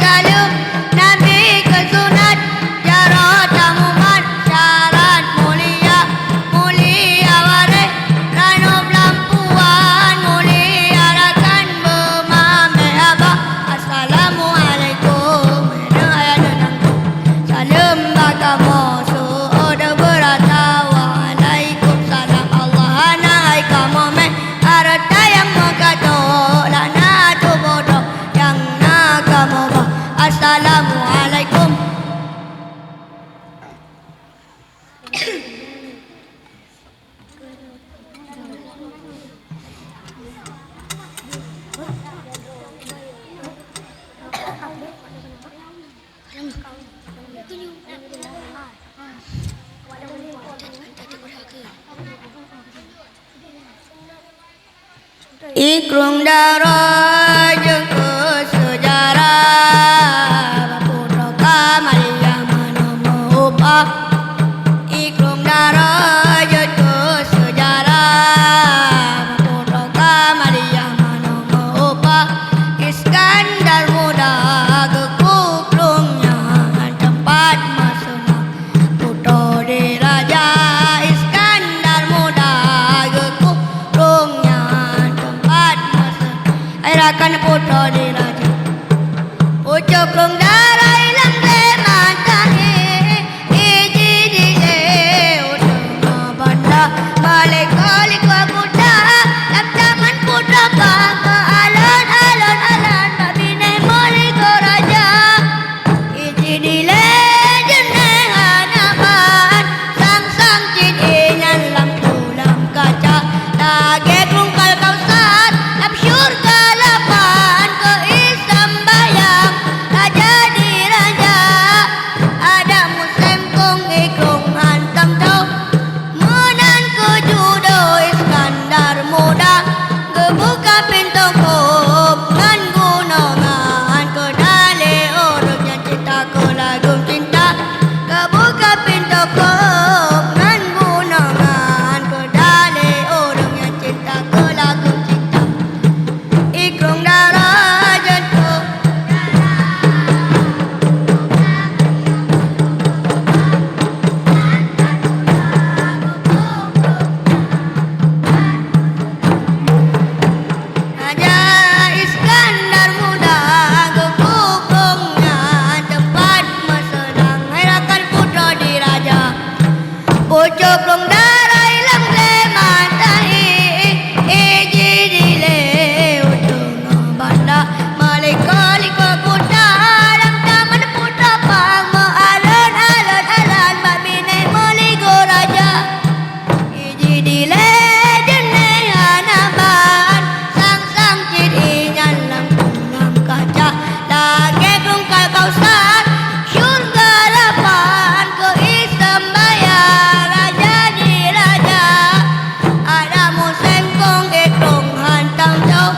salam Nabi kesunat jarot tamumat syarat mulia mulia waris ranub lampuan mulia rakan bermame abah Assalamualaikum salam bakamu sudah berata Waalaikumsalam Allah naik kamu meh harta yang mengkato lana tu bodoh yang nak kamu bah Assalamualaikum. Ikrung darah jengke sejarah Putra Kamalia manomo upah Ikrung darah jengke sejarah Putra Kamalia manomo upah Iskandar muda kekukrungnya tempat masenang Putra diraja Iskandar muda kekukrungnya akan putra diraja pucuk rung darah ilang le matahe iji dile udang banda balik kali kwa putra lam taman putra bangga alon alon alon babine moli ko raja iji dile jeneng anaman sang sang cidinya lam tulang kaca lagi krungkal kausar lam syurga pucuk rung darah ilang le matahe iji dile udang banda malik kali ko putra lam taman putra pangmo alon alon alon babine moli go raja iji dile jeneng anaban sang sang cidinya lam tulang kaca lagi krungkal kausar syurga lapan ke isembaya ada museng kong ke krung hantam jauh